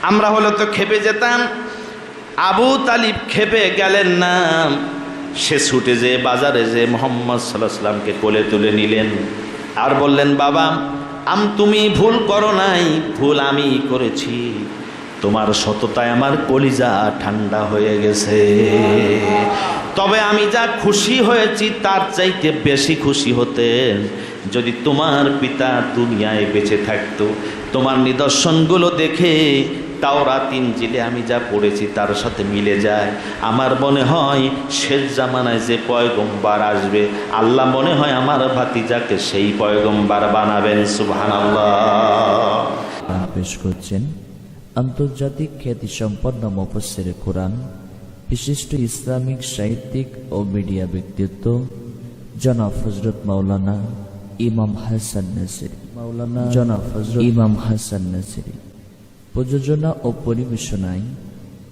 আমরা হলে তো খেপে যেতাম। আবু তালিব খেপে গেলেন না, সে ছুটে যেয়ে বাজারে যে মুহাম্মদ সাল্লাল্লাহু আলাইহি ওয়াসাল্লামকে কোলে তুলে নিলেন আর বললেন, বাবা তুমি ভুল করো নাই, ভুল আমি করেছি, তোমার সততায় আমার কলিজা ঠান্ডা হয়ে গেছে। তবে আমি যা খুশি হয়েছি তার চাইতে বেশি খুশি হতেন যদি তোমার পিতা দুনিয়ায় বেঁচে থাকতো। তোমার নিদর্শনগুলো দেখে তাওরাত ইনজিলে আমি যা পড়েছি তার সাথে মিলে যায়। আমার মনে হয় শেষ জামানায় যে পয়গম্বর আসবে, আল্লাহ মনে হয় আমার ভাতিজাকে সেই পয়গম্বর বানাবেন। সুবহানাল্লাহ। পেশ করছেন আন্তর্জাতিক খ্যাতিসম্পন্ন মুফাসসিরে কোরআন, বিশিষ্ট ইসলামিক সাহিত্যিক ও মিডিয়া ব্যক্তিত্ব জনাব হযরত মাওলানা ইমাম হাসান নাসিরী। জনাব হযরত ইমাম হাসান নাসিরী। প্রযোজনা ও পরিবেশনায়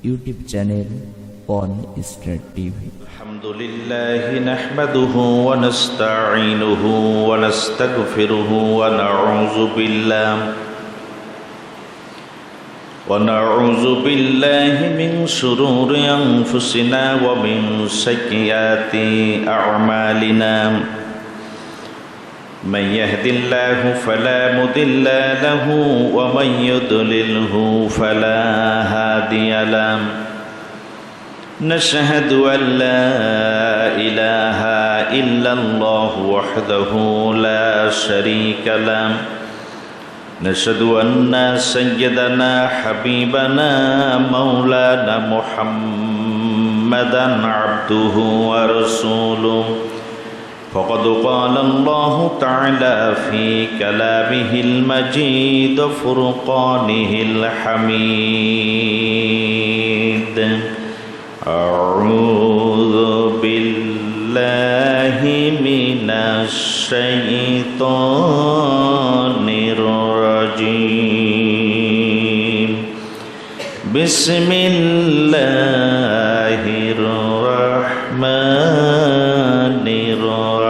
YouTube channel On Star TV. আলহামদুলিল্লাহি নাহমাদুহু ওয়া নাস্তাঈনুহু ওয়া নাস্তাগফিরুহু ওয়া নাউযু বিল্লাহি মিন শুরুরি আনফুসিনা ওয়া মিন সাইয়্যাতি আ'মালিনা। من يهد الله فلا مضل له ومن يضلله فلا هادي له. نشهد أن لا إله إلا الله وحده لا شريك له. نشهد أن سيدنا حبيبنا مولانا محمدا عبده ورسوله. فقد قال الله تعالى في كلامه المجيد فرقانه الحميد. أعوذ بالله من الشيطان الرجيم. بسم الله الرحمن الرحيم.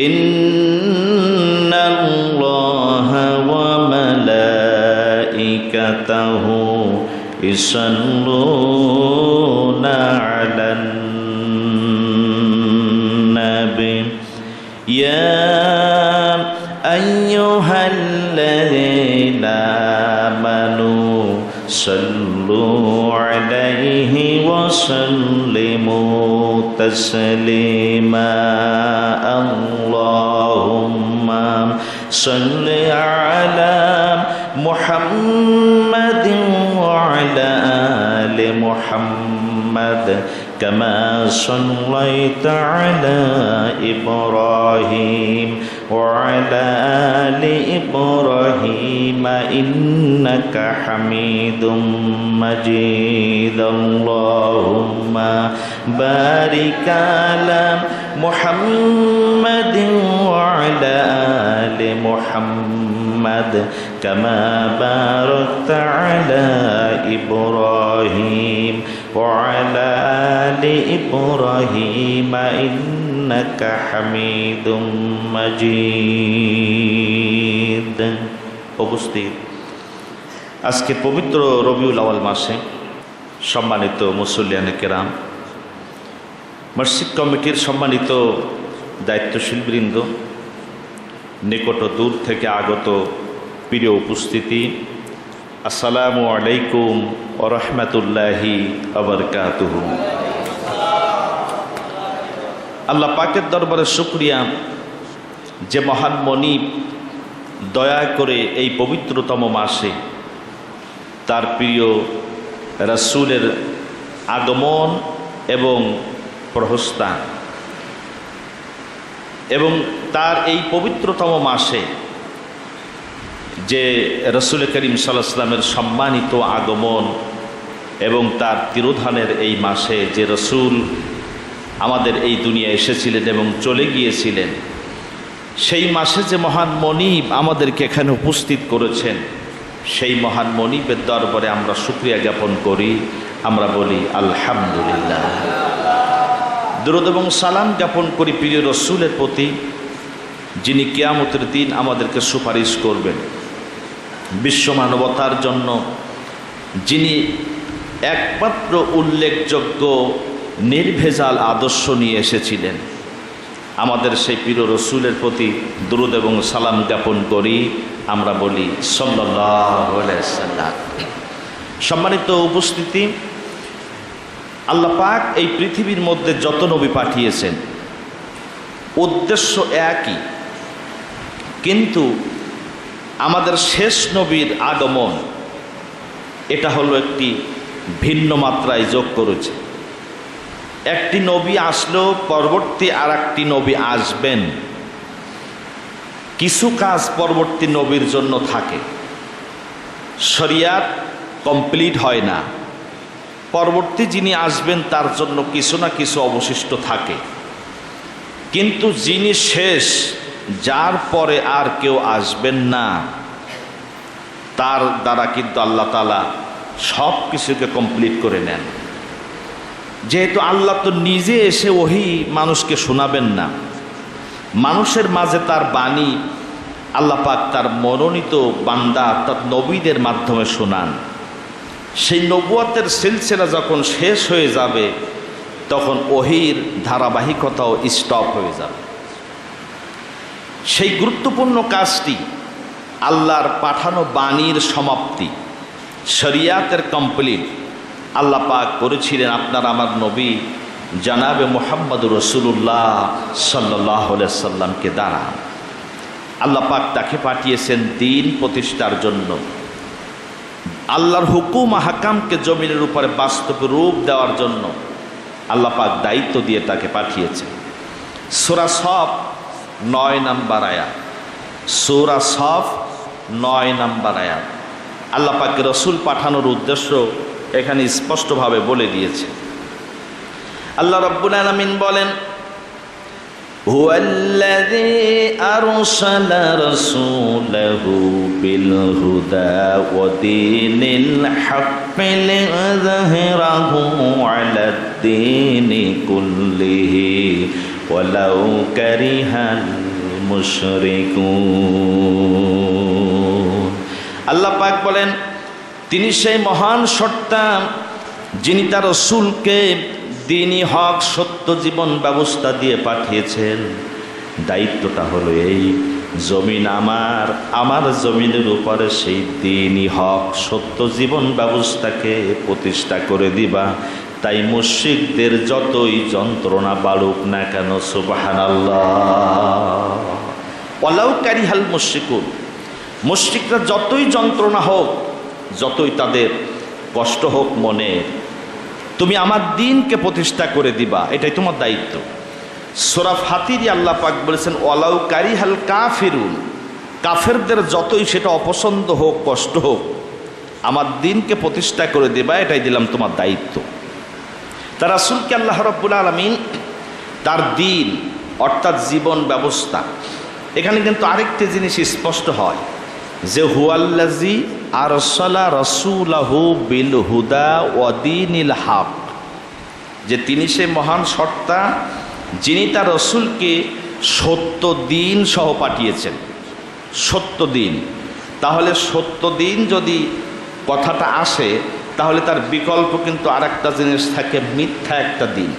إن الله وملائكته يصلون على النبي يا أيها الذين آمنوا صلوا عليه وسلموا تسليما. اللهم صل على محمد وعلى آل محمد كما صليت على إبراهيم وعلى آل إبراهيم إنك حميد مجيد. اللهم بارك على محمد وعلى آل محمد كما باركت على إبراهيم وعلى آل إبراهيم إنك حميد مجيد. উপস্থিত আজকে পবিত্র রবিউল আউয়াল মাসে সম্মানিত মুসল্লিয়ানে কেরাম, মসজিদ কমিটির সম্মানিত দায়িত্বশীল বৃন্দ, নিকট ও দূর থেকে আগত প্রিয় উপস্থিতি, আসসালামু আলাইকুম ওয়া রাহমাতুল্লাহি ওয়া বারাকাতুহু। আল্লাহ পাকের দরবারে শুকরিয়া যে মহান মনিব দয়া করে এই পবিত্রতম মাসে তার প্রিয় রাসূলের আগমন এবং প্রহস্থান এবং তার এই পবিত্রতম মাসে যে রাসূল করিম সাল্লাল্লাহু আলাইহি ওয়াসাল্লামের সম্মানিত আগমন এবং তার তিরোধানের এই মাসে যে রাসূল আমাদের এই দুনিয়ায় এসেছিলেন এবং চলে গিয়েছিলেন, সেই মাসে যে মহান মনিব আমাদেরকে এখানে উপস্থিত করেছেন, সেই মহান মনিবের দরবারে আমরা শুকরিয়া জ্ঞাপন করি। আমরা বলি আলহামদুলিল্লাহ। দরুদ এবং সালাম জ্ঞাপন করি প্রিয় রাসূলের প্রতি, যিনি কিয়ামতের দিন আমাদেরকে সুপারিশ করবেন, বিশ্ব মানবতার জন্য যিনি একমাত্র উল্লেখযোগ্য নির্ভেজাল আদর্শ নিয়ে এসেছিলেন, আমাদের সেই প্রিয় রসুলের প্রতি দুরূদ এবং সালাম জ্ঞাপন করি। আমরা বলি সাল্লাল্লাহু আলাইহি সাল্লাম। সম্মানিত উপস্থিতি, আল্লাহ পাক এই পৃথিবীর মধ্যে যত নবী পাঠিয়েছেন উদ্দেশ্য একই, কিন্তু আমাদের শেষ নবীর আগমন এটা হলো একটি ভিন্ন মাত্রায় যোগ করেছে। একটি নবী আসলেও পরবর্তী আর একটি নবী আসবেন, কিছু কাজ পরবর্তী নবীর জন্য থাকে, শরিয়াত কমপ্লিট হয় না, পরবর্তী যিনি আসবেন তার জন্য কিছু না কিছু অবশিষ্ট থাকে। কিন্তু যিনি শেষ, যার পরে আর কেউ আসবেন না, তার দ্বারা কিন্তু আল্লাহ তাআলা সব কিছুকে কমপ্লিট করে নেন। যেহেতু আল্লাহ তো নিজে এসে ওহী মানুষকে শোনাবেন না, মানুষের মাঝে তার বাণী আল্লাহ পাক তার মনোনীত বান্দা অর্থাৎ নবীদের মাধ্যমে শোনান। সেই নবুয়তের সিলসিলা যখন শেষ হয়ে যাবে তখন ওহীর ধারাবাহিকতাও স্টপ হয়ে যাবে। সেই গুরুত্বপূর্ণ কাজটি আল্লাহর পাঠানো বাণীর সমাপ্তি, শরিয়াতের কমপ্লিট আল্লাহ পাক করেছিলেন আপনার আমার নবী জনাবে মুহাম্মদুর রাসূলুল্লাহ সাল্লাল্লাহু আলাইহি সাল্লামকে দ্বারা। আল্লাহ পাক তাকে পাঠিয়েছেন দ্বীন প্রতিষ্ঠার জন্য, আল্লাহর হুকুম আহকামকে জমিনের উপরে বাস্তব রূপ দেওয়ার জন্য আল্লাহ পাক দায়িত্ব দিয়ে তাকে পাঠিয়েছেন। সূরা সফ 9 নম্বর আয়াত, সূরা সফ 9 নম্বর আয়াত আল্লাহ পাক রসুল পাঠানোর উদ্দেশ্য এখানে স্পষ্টভাবে বলে দিয়েছে। আল্লাহ রাব্বুল আলামিন বলেন, হুয়াল্লাযী আরসালা রাসূলাহু বিল হুদা ওয়া দীনিল হাক্কি লিইযহিরাহু আলাদ দীনি কুল্লিহি ওয়ালাউ কারিহাল মুশরিকুন। আল্লাহ পাক বলেন, তিনি সেই মহান সত্তা যিনি তার রাসূলকে দ্বীনি হক সত্য জীবন ব্যবস্থা দিয়ে পাঠিয়েছেন। দায়িত্বটা হলো এই, জমিন আমার জমিনের উপরে সেই দ্বীনি হক সত্য জীবন ব্যবস্থাকে প্রতিষ্ঠা করে দিবা। তাই মুশরিকদের যতই যন্ত্রণা বাড়ুক না কেন, সুবহানাল্লাহ, ওয়ালাউ কারিহাল মুশরিকুন, মুশরিকরা যতই যন্ত্রণা হোক, যতই তাদের কষ্ট হোক মনে, তুমি আমার দ্বীনকে প্রতিষ্ঠা করে দিবা, এটাই তোমার দায়িত্ব। সূরা ফাতিরে আল্লাহ পাক বলেছেন, ওয়ালাউ কারিহাল কাফিরুন, কাফেরদের যতই সেটা অপছন্দ হোক, কষ্ট হোক, আমার দ্বীনকে প্রতিষ্ঠা করে দিবা, এটাই দিলাম তোমার দায়িত্ব। তার রাসূলকে আল্লাহ রাব্বুল আলামিন তার দ্বীন অর্থাৎ জীবন ব্যবস্থা, এখানে কিন্তু আরেকটি জিনিস স্পষ্ট হয় যে হুয়াল্লাযী আরসালা রাসূলাহু বিল হুদা ওয়া দীনিল হক, যে তিনি সে মহান সত্তা যিনি তার রাসূলকে সত্য দ্বীন সহ পাঠিয়েছেন। সত্য দ্বীন, তাহলে সত্য দ্বীন যদি কথাটা আসে তাহলে তার বিকল্প কিন্তু আরেকটা জিনিস থাকে, মিথ্যা একটা দিন।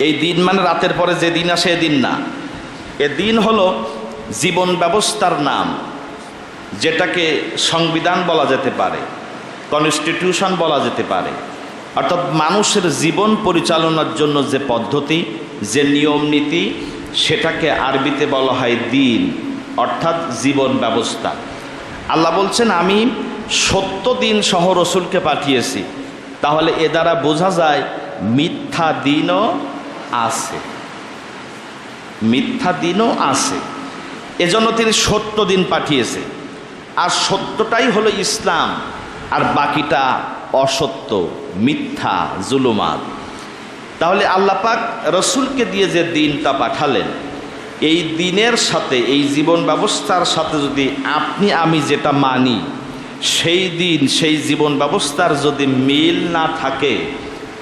এই দিন মানে রাতের পরে যে দিন আসে এ দিন না, এ দিন হলো জীবন ব্যবস্থার নাম, যেটাকে সংবিধান বলা যেতে পারে, কনস্টিটিউশন বলা যেতে পারে, অর্থাৎ মানুষের জীবন পরিচালনার জন্য যে পদ্ধতি, যে নিয়ম নীতি, সেটাকে আরবিতে বলা হয় দিন, অর্থাৎ জীবন ব্যবস্থা। আল্লাহ বলছেন, আমি সত্য দিন সহ রসুলকে পাঠিয়েছি, তাহলে এ দ্বারা বোঝা যায় মিথ্যা দিনও আছে, মিথ্যা দিনও আছে, এজন্য তিনি সত্য দিন পাঠিয়েছে। আর সত্যটাই হলো ইসলাম, আর বাকিটা অসত্য, মিথ্যা, জুলুমাত। তাহলে আল্লাহ পাক রসুলকে দিয়ে যে দিনটা পাঠালেন, এই দিনের সাথে, এই জীবন ব্যবস্থার সাথে যদি আপনি আমি যেটা মানি, সেই দিন সেই জীবন ব্যবস্থার যদি মিল না থাকে,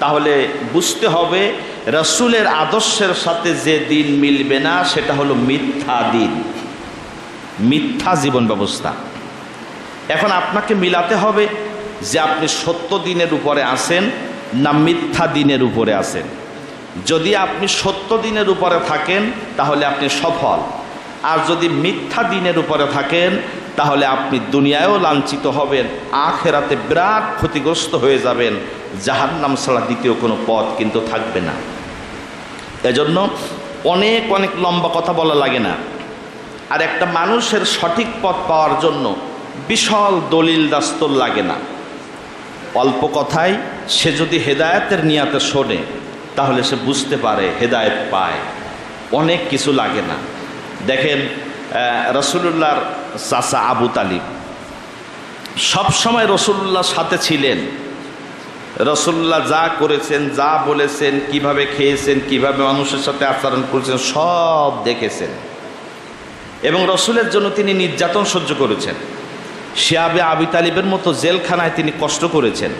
তাহলে বুঝতে হবে রসুলের আদর্শের সাথে যে দিন মিলবে না সেটা হলো মিথ্যা দিন, মিথ্যা জীবন ব্যবস্থা। এখন আপনাকে মিলাতে হবে যে আপনি সত্য দিনের উপরে আছেন না মিথ্যা দিনের উপরে আছেন। যদি আপনি সত্য দিনের উপরে থাকেন তাহলে আপনি সফল, আর যদি মিথ্যা দিনের উপরে থাকেন তাহলে আপনি দুনিয়ায়ও লাঞ্ছিত হবেন, আখেরাতে বিরাট ক্ষতিগ্রস্ত হয়ে যাবেন, জাহান্নাম ছাড়া দ্বিতীয় কোনো পথ কিন্তু থাকবে না। এজন্য অনেক অনেক লম্বা কথা বলা লাগে না। আর একটা মানুষের সঠিক পথ পাওয়ার জন্য বিশাল দলিল দাস্তর লাগে না। অল্প কথায় সে যদি হেদায়েতের নিয়াতে শোনে তাহলে সে বুঝতে পারে, হেদায়েত পায়। অনেক কিছু লাগে না। দেখেন রসুলুল্লাহর চাচা আবু তালিব সবসময় রসুলুল্লাহর সাথে ছিলেন। রসুল্লাহ যা করেছেন, যা বলেছেন, কিভাবে খেয়েছেন, কিভাবে মানুষের সাথে আচরণ করেছেন সব দেখেছেন, এবং রসুলের জন্য তিনি নির্যাতন সহ্য করেছেন। শিয়াবে আবি তালিবের মতো জেলখানায় তিনি কষ্ট করেছেন।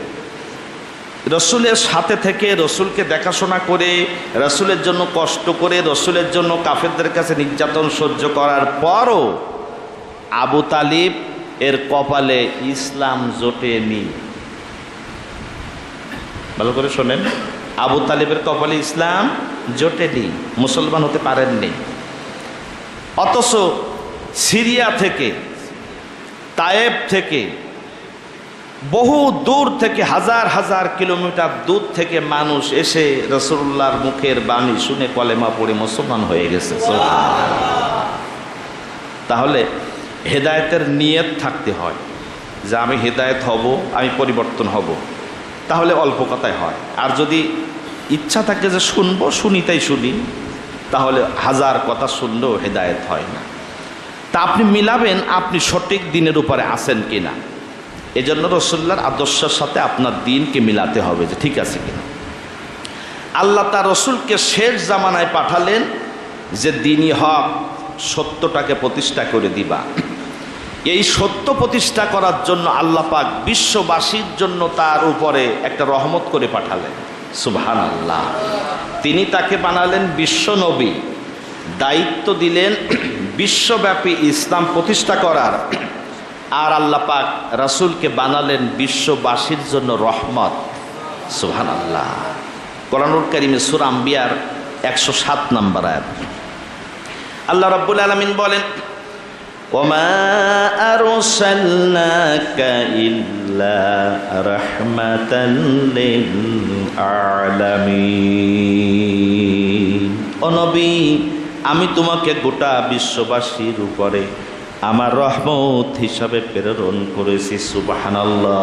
রসুলের সাথে থেকে, রসুলকে দেখাশোনা করে, রসুলের জন্য কষ্ট করে, রসুলের জন্য কাফেরদের কাছে নির্যাতন সহ্য করার পরও আবু তালিব এর কপালে ইসলাম জোটেনি। ভালো করে শোনেন, আবু তালিবের কপালে ইসলাম জোটেনি, মুসলমান হতে পারেননি। অথচ সিরিয়া থেকে, তায়েব থেকে, বহু দূর থেকে, হাজার হাজার কিলোমিটার দূর থেকে মানুষ এসে রাসূলুল্লাহর মুখের বাণী শুনে কলেমা পড়ে মুসলমান হয়ে গেছে। তাহলে হেদায়েতের নিয়ত থাকতে হয় যে আমি হেদায়েত হব, আমি পরিবর্তন হব, তাহলে অল্প কথায় হয়। আর যদি ইচ্ছা থাকে যে শুনবো, শুনি তাই শুনি, তাহলে হাজার কথা শুনলেও হেদায়েত হয় না। তা আপনি মিলাবেন আপনি সঠিক দিনের উপরে আছেন কিনা। এজন্য রসুল্লাহর আদর্শের সাথে আপনার দিনকে মিলাতে হবে যে ঠিক আছে কিনা। আল্লাহ তার রসুলকে শেষ জামানায় পাঠালেন যে দিনই হক, সত্যটাকে প্রতিষ্ঠা করে দিবা। এই সত্য প্রতিষ্ঠা করার জন্য আল্লাহ পাক বিশ্ববাসীর জন্য তার উপরে একটা রহমত করে পাঠালেন। সুবহানাল্লাহ। তিনি তাকে বানালেন বিশ্ব নবী, দায়িত্ব দিলেন বিশ্বব্যাপী ইসলাম প্রতিষ্ঠা করার। আর আল্লাহ পাক রাসূলকে বানালেন বিশ্ববাসীর জন্য রহমত। সুবহানাল্লাহ। কোরআনুল কারীমে সূরা আম্বিয়ার 107 নম্বর আয়াত আল্লাহ রাব্বুল আলামিন বলেন, ওমা আরসালনাকা ইল্লা রাহমাতান লিল আলামিন। ও নবী, আমি তোমাকে গোটা বিশ্ববাসীর উপরে আমার রহমত হিসাবে প্রেরণ করেছি। সুবহানাল্লাহ।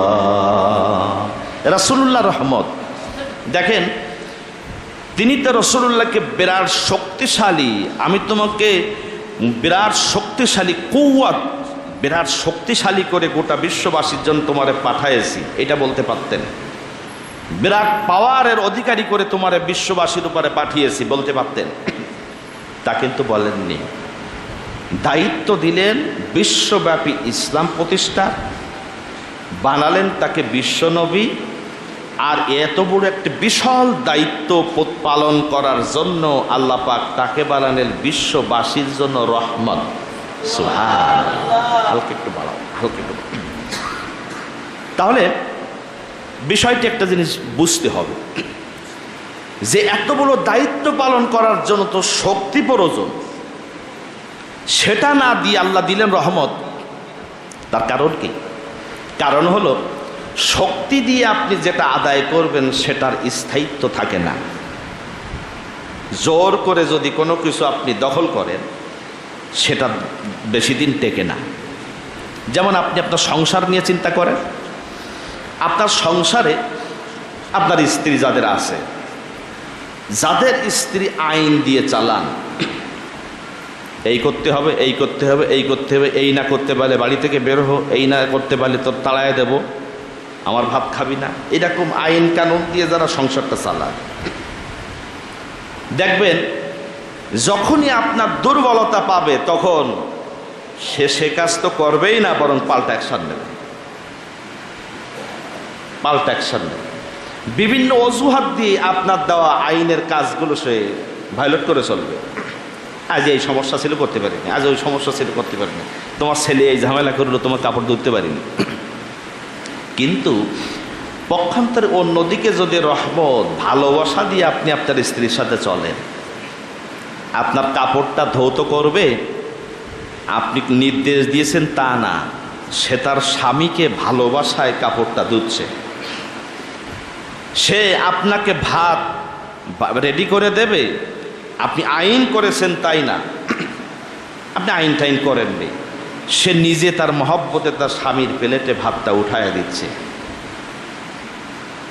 রাসূলুল্লাহ রহমত। দেখেন, তিনি তো রাসূলুল্লাহকে বিরাট শক্তিশালী, আমি তোমাকে বিরাট শক্তিশালী কুওয়াত, বিরাট শক্তিশালী করে গোটা বিশ্ববাসীর জন্য তোমারে পাঠাইছি, এটা বলতে পারতেন। বিরাট পাওয়ারের অধিকারী করে তোমারে বিশ্ববাসীর উপরে পাঠিয়েছি বলতে পারতেন, তা কিন্তু বলেননি। দায়িত্ব দিলেন বিশ্বব্যাপী ইসলাম প্রতিষ্ঠা, বানালেন তাকে বিশ্বনবী। আর এত বড় একটি বিশাল দায়িত্ব পালন করার জন্য আল্লাহ পাক তাকে বানালেন বিশ্ববাসীর জন্য রহমত। সুবহানাল্লাহ। হালকা একটু বাড়াও, হালকা একটু। তাহলে বিষয়টি একটা জিনিস বুঝতে হবে যে এত বড় দায়িত্ব পালন করার জন্য তো শক্তি প্রয়োজন, সেটা না দিয়ে আল্লাহ দিলেন রহমত। তার কারণ কি? কারণ হলো শক্তি দিয়ে আপনি যেটা আদায় করবেন সেটার স্থায়িত্ব থাকে না। জোর করে যদি কোনো কিছু আপনি দখল করেন সেটা বেশি দিন টেকে না। যেমন আপনি আপনার সংসার নিয়ে চিন্তা করেন, আপনার সংসারে আপনার স্ত্রী যাদের আছে, যাদের স্ত্রী আইন দিয়ে চালান, এই করতে হবে, এই করতে হবে, এই করতে হবে, এই না করতে পারলে বাড়ি থেকে বের হো, এই না করতে পারলে তোর তাড়ায় দেব, আমার ভাত খাবি না, এরকম আইন কানুন দিয়ে যারা সংসারটা চালায়, দেখবেন যখনই আপনার দুর্বলতা পাবে তখন সে কাজ তো করবেই না, বরং পাল্টা অ্যাকশন নেবে, পাল্টা অ্যাকশন নেবে। বিভিন্ন অজুহাত দিয়ে আপনার দেওয়া আইনের কাজগুলো সে ভায়োলেট করে চলবে। আজ এই সমস্যা ছিল করতে পারিনি, আজ ওই সমস্যা ছিল করতে পারিনি, তোমার ছেলে এই ঝামেলা করলো তোমার কাপড় ধরতে পারিনি। কিন্তু পক্ষান্তরে অন্যদিকে যদি রহমত ভালোবাসা দিয়ে আপনি আপনার স্ত্রীর সাথে চলেন, আপনার কাপড়টা ধৌত করবে আপনি নির্দেশ দিয়েছেন তা না, সে তার স্বামীকে ভালোবাসায় কাপড়টা ধুচ্ছে। সে আপনাকে ভাত রেডি করে দেবে, আপনি আইন করেছেন তাই না, আপনি আইন টাইন করেননি, সে নিজে তার মহব্বতে তার স্বামীর প্লেটে ভাতটা উঠাইয়া দিচ্ছে।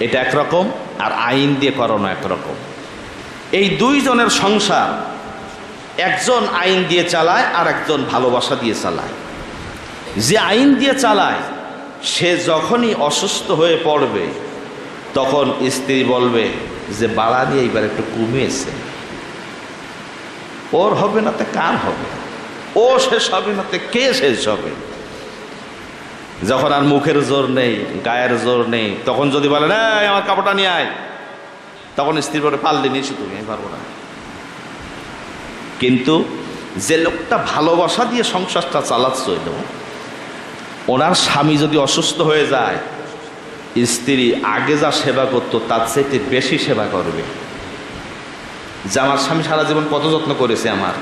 এটা একরকম, আর আইন দিয়ে করানো একরকম। এই দুইজনের সংসার, একজন আইন দিয়ে চালায় আর একজন ভালোবাসা দিয়ে চালায়। যে আইন দিয়ে চালায় সে যখনই অসুস্থ হয়ে পড়বে তখন স্ত্রী বলবে যে বাড়ানি এইবার একটু কমিয়েছে, ওর হবে না তে কার হবে, ও শেষ হবে না তে কে শেষ হবে। যখন আর মুখের জোর নেই, গায়ের জোর নেই, তখন যদি বলে না আমার কাপড়টা নিয়ে আয়, তখন স্ত্রী বলে পারলে নিয়েছি তুমি, আমি পারবো না। কিন্তু যে লোকটা ভালোবাসা দিয়ে সংসারটা চালাচ্ছিল, ওনার স্বামী যদি অসুস্থ হয়ে যায়, স্ত্রী আগে যা সেবা করতো তার চাইতে বেশি সেবা করবে। যে আমার স্বামী সারা জীবন কত যত্ন করেছে আমার,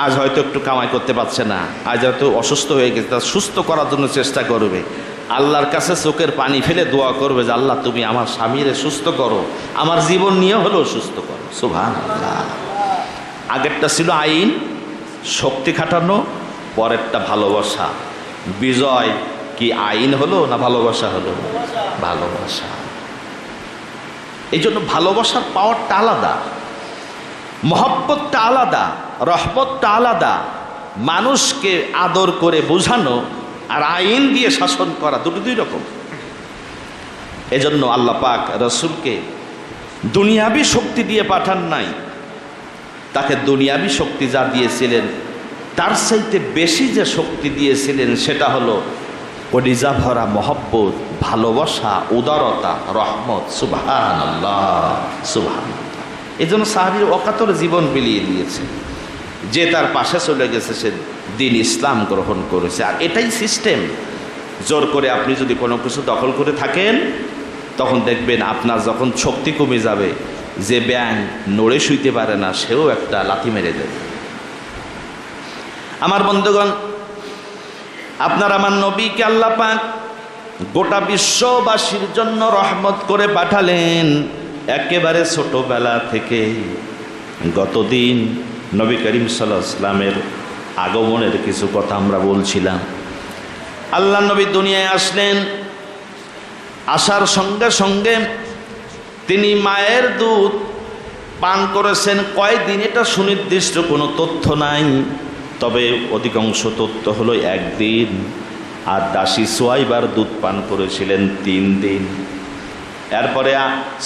আজ হয়তো একটু কামাই করতে পারছে না, আজ হয়তো অসুস্থ হয়ে গেছে, তার সুস্থ করার জন্য চেষ্টা করবে। আল্লাহর কাছে চোখের পানি ফেলে দোয়া করবে যে আল্লাহ তুমি আমার স্বামীরে সুস্থ করো, আমার জীবন নিয়ে হলেও সুস্থ করো। সুবহানাল্লাহ। আগেরটা ছিল আইন, শক্তি খাটানো, পরেরটা ভালোবাসা। বিজয় কি আইন হলো না ভালোবাসা হলো? ভালোবাসা। এই জন্য ভালোবাসার পাওয়ারটা আলাদা, মহব্বতটা আলাদা, রহমতটা আলাদা। মানুষকে আদর করে বোঝানো আর আইন দিয়ে শাসন করা দুটো দুই রকম। এজন্য আল্লাহ পাক রসুলকে দুনিয়াবি শক্তি দিয়ে পাঠান নাই, তাকে দুনিয়াবি শক্তি যা দিয়েছিলেন তার চাইতে বেশি যে শক্তি দিয়েছিলেন সেটা হলো কলিজা ভরা মহব্বত, ভালোবাসা, উদারতা, রহমত। সুবহানাল্লাহ, সুবহানাল্লাহ। এই জন্য সাহাবীর অকাতরে জীবন বিলিয়ে দিয়েছে। যে তার পাশে চলে গেছে সে দিন ইসলাম গ্রহণ করেছে। আর এটাই সিস্টেম। জোর করে আপনি যদি কোনো কিছু দখল করে থাকেন তখন দেখবেন আপনার যখন শক্তি কমে যাবে, যে ব্যাঙ নড়ে শুইতে পারে না সেও একটা লাথি মেরে দেবে। আমার বন্ধুগণ, আপনার আমার নবীকে আল্লাহ পাক গোটা বিশ্ববাসীর জন্য রহমত করে পাঠালেন। একেবারে ছোটবেলা থেকে গতদিন নবী করিম সাল্লাল্লাহু আলাইহি ওয়াসাল্লামের আগমনের কিছু কথা আমরা বলছিলাম। আল্লাহ নবী দুনিয়ায় আসলেন, আসার সঙ্গে সঙ্গে তিনি মায়ের দুধ পান করেছেন কয়দিন এটা সুনির্দিষ্ট কোনো তথ্য নাই, তবে অধিকাংশ তথ্য হলো একদিন। আর দাসী সুয়াইবার দুধ পান করেছিলেন 3 দিন। এরপরে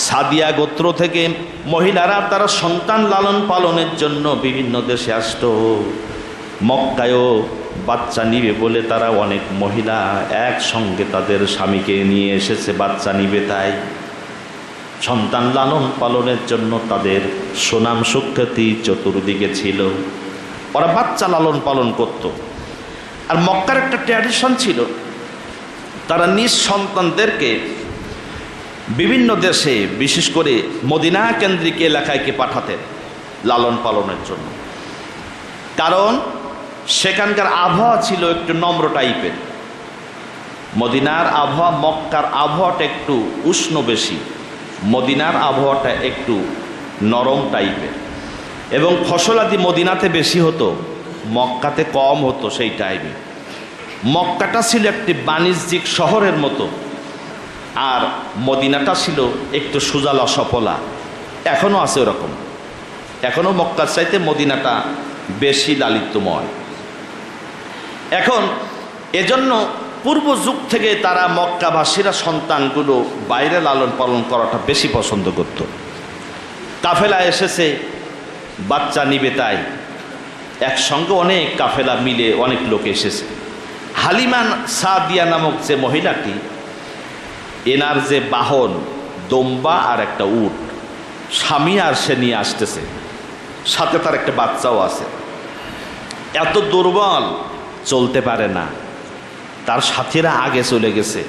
সাদিয়া গোত্র থেকে মহিলারা তারা সন্তান লালন পালনের জন্য বিভিন্ন দেশে আসত। মক্কায়ও বাচ্চা নিবে বলে তারা অনেক মহিলা একসঙ্গে তাদের স্বামীকে নিয়ে এসেছে বাচ্চা নিবে, তাই সন্তান লালন পালনের জন্য তাদের সুনাম সুখ্যাতি চতুর্দিকে ছিল। ওরা বাচ্চা লালন পালন করত। আর মক্কার একটা ট্র্যাডিশন ছিল, তারা নিজ সন্তানদেরকে বিভিন্ন দেশে বিশেষ করে মদিনা কেন্দ্রিক এলাকায় পাঠাতেন লালন পালনের জন্য। কারণ সেখানকার আবহাওয়া ছিল একটু নম্র টাইপের। মদিনার আবহাওয়া, মক্কার আবহাওয়াটা একটু উষ্ণ বেশি, মদিনার আবহাওয়াটা একটু নরম টাইপের, এবং ফসলাদি মদিনাতে বেশি হতো, মক্কাতে কম হতো। সেই টাইমে মক্কাটা ছিল একটি বাণিজ্যিক শহরের মতো, আর মদিনাটা ছিল একটু সুজালা সপলা। এখনও আছে ওরকম, এখনও মক্কার চাইতে মদিনাটা বেশি লালিত্যময়। এখন এজন্য পূর্ব যুগ থেকে তারা মক্কাবাসীরা সন্তানগুলো বাইরে লালন পালন করাটা বেশি পছন্দ করত। কাফেলা এসেছে বাচ্চা নিবে, তাই একসঙ্গে অনেক কাফেলা মিলে অনেক লোক এসেছে। হালিমা সাদিয়া নামক যে মহিলাটি, এনার যে বাহন দম্বা আর একটা উট, স্বামী আর সে নিয়ে আসতেছে, সাথে তার একটা বাচ্চাও আছে। এত দুর্বল, চলতে পারে না। তার সাথীরা আগে চলে গেছে।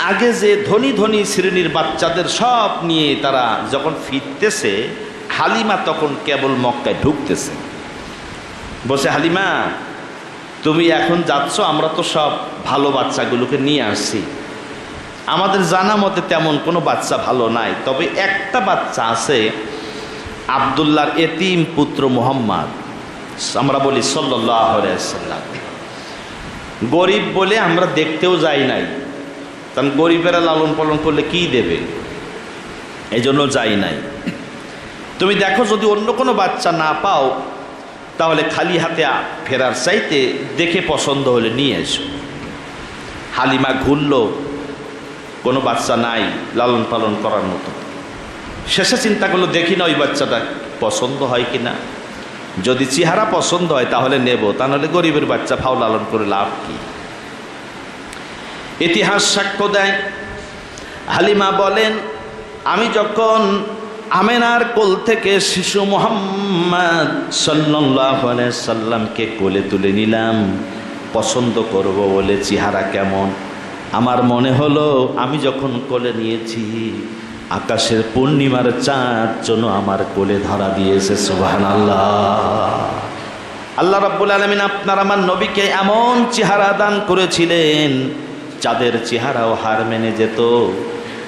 আগে যে ধনী ধনী শ্রেণীর বাচ্চাদের সব নিয়ে তারা যখন ফিরতেছে, হালিমা তখন কেবল মক্কায় ঢুকতেছে। বসে, হালিমা তুমি এখন যাচ্ছ, আমরা তো সব ভালো বাচ্চাগুলোকে নিয়ে আসছি। আমাদের জানা মতে তেমন কোনো বাচ্চা ভালো নাই, তবে একটা বাচ্চা আছে, আব্দুল্লাহর এতিম পুত্র মুহাম্মদ, আমরা বলি সাল্লাল্লাহু আলাইহি ওয়াসাল্লাম। গরিব বলে আমরা দেখতেও যাই নাই, কারণ গরিবেরা লালন পালন করলে কি দেবে, এই জন্য যাই নাই। তুমি দেখো যদি অন্য কোনো বাচ্চা না পাও, তাহলে খালি হাতে ফেরার চাইতে দেখে পছন্দ হলে নিয়ে এসো। হালিমা ঘুরল, কোনো বাচ্চা নাই লালন পালন করার মতো। শেষে চিন্তা করলো, দেখি না ওই বাচ্চাটা পছন্দ হয় কিনা, যদি চেহারা পছন্দ হয় তাহলে নেব, তা নাহলে গরিবের বাচ্চা ফাও লালন করে লাভ কি। ইতিহাস সাক্ষ্য দেয়, হালিমা বলেন, আমি যখন আমেনার কোল থেকে শিশু মুহাম্মদ সাল্লাল্লাহু আলাইহি সাল্লামকে কোলে তুলে নিলাম, পছন্দ করব বলে চেহারা কেমন, আমার মনে হলো আমি যখন কোলে নিয়েছি আকাশের পূর্ণিমার চাঁদ যেন আমার কোলে ধরা দিয়েছে। সুবহানাল্লাহ। আল্লাহ রাব্বুল আলামিন আপনার আমার নবীকে এমন চেহারা দান করেছিলেন, যাদের চেহারাও হার মেনে যেত।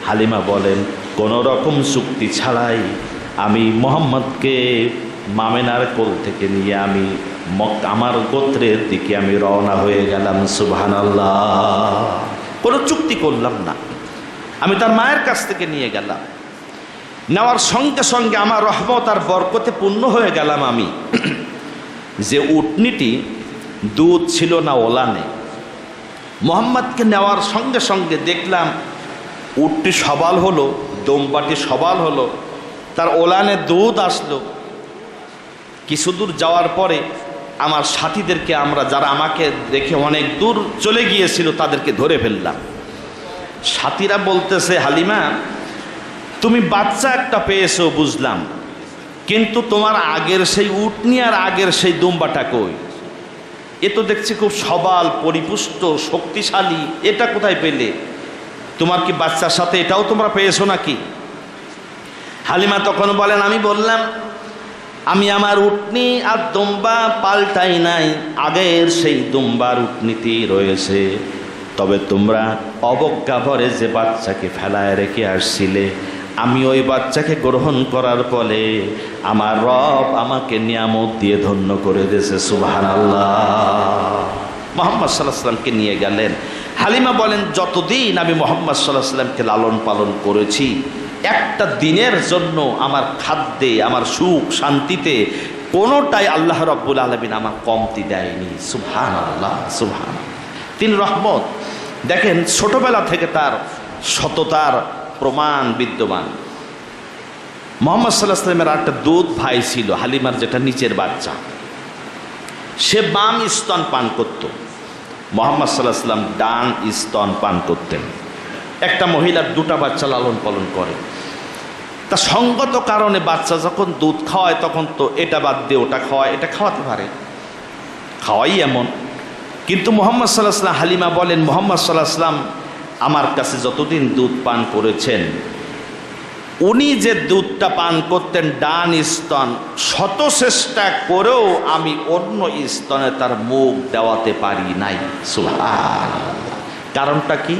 হালিমা বলেন, কোনো রকম চুক্তি ছাড়াই আমি মুহাম্মদকে মামেনার কোল থেকে নিয়ে আমি আমার গোত্রের দিকে আমি রওনা হয়ে গেলাম। সুবহানাল্লাহ। কোনো চুক্তি করলাম না, আমি তার মায়ের কাছ থেকে নিয়ে গেলাম। নেওয়ার সঙ্গে সঙ্গে আমার রহমত আর বরকতে পূর্ণ হয়ে গেলাম আমি। যে উটনিটি দুধ ছিল না ওলানে, মুহাম্মদকে নেওয়ার সঙ্গে সঙ্গে দেখলাম উটটি সবাল হলো, দম্বাটি সবাল হলো, তার ওলানে দুধ আসলো। কিছু দূর যাওয়ার পরে আমার সাথীদেরকে, আমরা যারা আমাকে দেখে অনেক দূর চলে গিয়েছিল, তাদেরকে ধরে ফেললাম। সাথীরা বলতেছে, হালিমা তুমি বাচ্চা একটা পেয়েছো বুঝলাম, কিন্তু তোমার আগের সেই উটনি আর আগের সেই দুম্বাটা কই? এ তো দেখছি খুব সবাল, পরিপুষ্ট, শক্তিশালী, এটা কোথায় পেলে? তোমার কি বাচ্চার সাথে এটাও তোমরা পেয়েছো নাকি? হালিমা তখন বলেন, আমি বললাম আমি আমার উটনি আর দুম্বা পাল্টাই নাই, আগের সেই দুম্বার উটনিতেই রয়েছে। তবে তোমরা অবজ্ঞা ভরে যে বাচ্চাকে ফেলায় রেখে আসছিলে, আমি ওই বাচ্চাকে গ্রহণ করার ফলে আমার রব আমাকে নিয়ামত দিয়ে ধন্য করে দিয়েছে। সুবহানাল্লাহ। মুহাম্মদ সাল্লাল্লাহু আলাইহি ওয়াসাল্লামকে নিয়ে গেলেন। হালিমা বলেন, যতদিন আমি মুহাম্মদ সাল্লাল্লাহু আলাইহি ওয়াসাল্লামকে লালন পালন করেছি, একটা দিনের জন্য আমার খাদ্যে, আমার সুখ শান্তিতে কোনোটাই আল্লাহ রাব্বুল আলামিন আমার কমতি দেয়নি। সুবহানাল্লাহ, সুবহানাল্লাহ। তিনি রহমত। দেখেন, ছোটবেলা থেকে তার সততার প্রমাণ বিদ্যমান। মুহাম্মদ সাল্লাল্লাহু আলাইহি ওয়াসাল্লামের একটা দুধ ভাই ছিল, হালিমার যেটা নিচের বাচ্চা, সে বাম স্তন পান করত, মুহাম্মদ সাল্লাল্লাহু আলাইহি ওয়াসাল্লাম ডান স্তন পান করতেন। একটা মহিলার দুটা বাচ্চা লালন পালন করে, তা সঙ্গত কারণে বাচ্চা যখন দুধ খাওয়ায় তখন তো এটা বাদ দিয়ে ওটা খাওয়ায়, এটা খাওয়াতে পারে, খাওয়াই এমন। কিন্তু মুহাম্মদ সাল্লাল্লাহু আলাইহি ওয়াসাল্লাম, হালিমা বলেন, মুহাম্মদ সাল্লাল্লাহু আলাইহি ওয়াসাল্লাম আমার কাছে যতদিন দুধ পান করেছেন, উনি যে দুধটা পান করতেন ডান স্তন, শত চেষ্টা করেও আমি অন্য স্তনে তার মুখ দেওয়াতে পারি নাই। সুবহানাল্লাহ। কারণটা কি?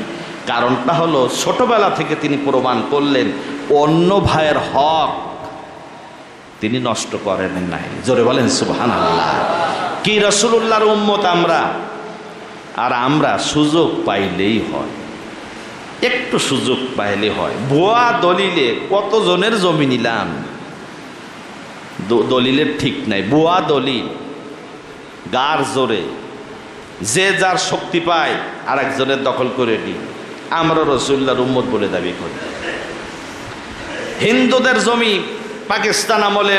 কারণটা হলো, ছোটবেলা থেকে তিনি প্রমাণ করলেন অন্য ভাইয়ের হক তিনি নষ্ট করেন নাই। জোরে বলেন সুবহানাল্লাহ। কি রাসূলুল্লাহর উম্মত আমরা, আর আমরা সুযোগ পাইলেই হয়, একটু সুযোগ পাইলে হয়। ভুয়া দলিলে কতজনের জমি নিলাম, দলিলের ঠিক নাই, ভুয়া দলিল, গার জোরে যে যার শক্তি পায় আর একজনের দখল করে নিই। আমরা রাসূলুল্লাহর উম্মত বলে দাবি করি। হিন্দুদের জমি পাকিস্তান আমলে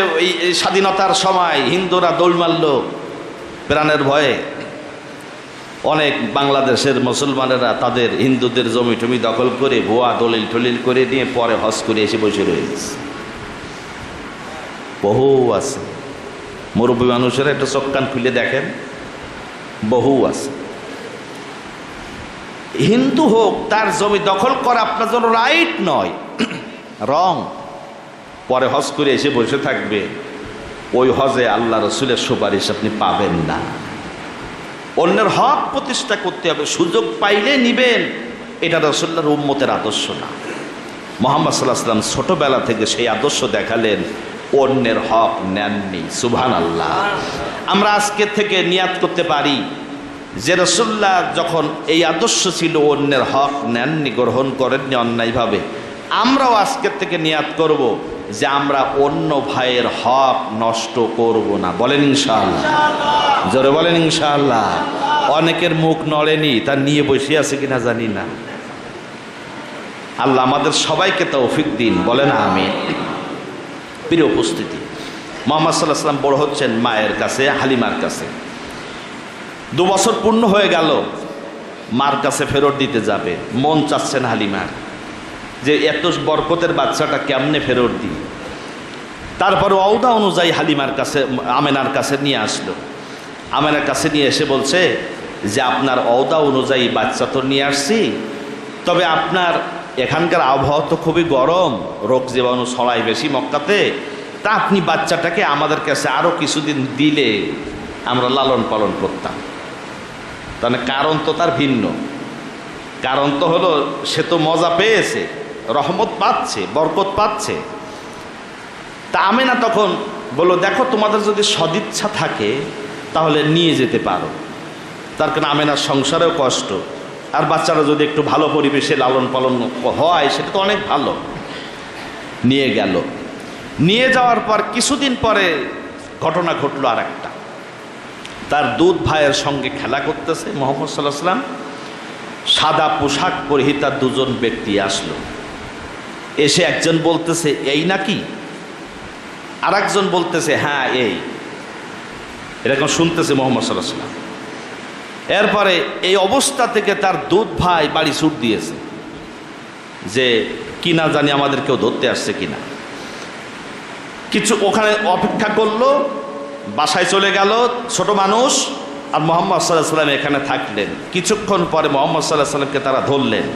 এই স্বাধীনতার সময় হিন্দুরা দৌড় মারল প্রাণের ভয়ে, অনেক বাংলাদেশের মুসলমানেরা তাদের হিন্দুদের জমি টমি দখল করে ভুয়া দলিল টলিল করে নিয়ে পরে হজ করে এসে বসে রয়েছে। বহু আছে, মুরব্বী মানুষেরা একটা চোখ কান খুলে দেখেন, বহু আছে। হিন্দু হোক, তার জমি দখল করা আপনার জন্য রাইট নয়, রং। পরে হজ করে এসে বসে থাকবে, ওই হজে আল্লাহ রসুলের সুপারিশ আপনি পাবেন না। অন্যের হক প্রতিষ্ঠা করতে হবে, সুযোগ পাইলে নিবেন, এটা রাসূলুল্লাহর উম্মতের আদর্শ না। মুহাম্মদ সাল্লাল্লাহু আলাইহি ওয়াসাল্লাম ছোটবেলা থেকে সেই আদর্শ দেখালেন, অন্যের হক নেননি। সুবহানাল্লাহ। আমরা আজকে থেকে নিয়াত করতে পারি যে রাসূলুল্লাহ যখন এই আদর্শ ছিল, অন্যের হক নেননি, গ্রহণ করেননি অন্যায়ভাবে, আমরাও আজকের থেকে নিয়াত করব যে আমরা অন্য ভাইয়ের হক নষ্ট করব না। বলেন ইনশাআল্লাহ, জোরে বলেন ইনশাআল্লাহ। অনেকের মুখ নড়েনি, তা নিয়ে বসে আছে কিনা জানি না। আল্লাহ আমাদের সবাইকে তৌফিক দিন, বলেন আমিন। প্রিয় উপস্থিতি, মুহাম্মদ সাল্লাল্লাহু আলাইহি ওয়াসাল্লাম বড় হচ্ছেন মায়ের কাছে, হালিমার কাছে। 2 বছর পূর্ণ হয়ে গেল, মার কাছে ফেরত দিতে যাবে। মন চাচ্ছেন হালিমার যে এত বরকতের বাচ্চাটা কেমনে ফেরত দিই। তারপরে ওয়াদা অনুযায়ী হালিমার কাছে, আমেনার কাছে নিয়ে আসলো। আমেনার কাছে নিয়ে এসে বলছে যে আপনার ওয়াদা অনুযায়ী বাচ্চা তো নিয়ে আসছি, তবে আপনার এখানকার আবহাওয়া তো খুবই গরম, রোগ জীবাণু ছড়ায় বেশি মক্কাতে, তা আপনি বাচ্চাটাকে আমাদের কাছে আরও কিছুদিন দিলে আমরা লালন পালন করতাম। তাহলে কারণ তো তার ভিন্ন। কারণ তো হলো, সে তো মজা পেয়েছে, রহমত পাচ্ছে, বরকত পাচ্ছে। তা আমেনা তখন বললো, দেখো তোমাদের যদি সদিচ্ছা থাকে তাহলে নিয়ে যেতে পারো। তার কারণ আমেনার সংসারেও কষ্ট, আর বাচ্চারা যদি একটু ভালো পরিবেশে লালন পালন হয় সেটা তো অনেক ভালো। নিয়ে গেল। নিয়ে যাওয়ার পর কিছুদিন পরে ঘটনা ঘটলো আর একটা। তার দুধ ভাইয়ের সঙ্গে খেলা করতেছে মুহাম্মদ সাল্লাল্লাহু আলাইহি ওয়াসাল্লাম। সাদা পোশাক পরিহিত 2জন ব্যক্তি আসলো। এসে একজন বলতেছে এই নাকি, আর একজন বলতেছে হ্যাঁ এই। এরকম শুনতেছে মুহাম্মদ সাল্লাল্লাহু আলাইহি ওয়াসাল্লাম। এরপরে এই অবস্থা থেকে তার দুধ ভাই বাড়ি ছুট দিয়েছে যে কিনা জানি আমাদের কেউ ধরতে আসছে কিনা। কিছু ওখানে অপেক্ষা করলো, বাসায় চলে গেল ছোট মানুষ, আর মুহাম্মদ সাল্লাল্লাহু আলাইহি ওয়াসাল্লাম এখানে থাকলেন। কিছুক্ষণ পরে মুহাম্মদ সাল্লাল্লাহু আলাইহি ওয়াসাল্লামকে তারা ধরলেন।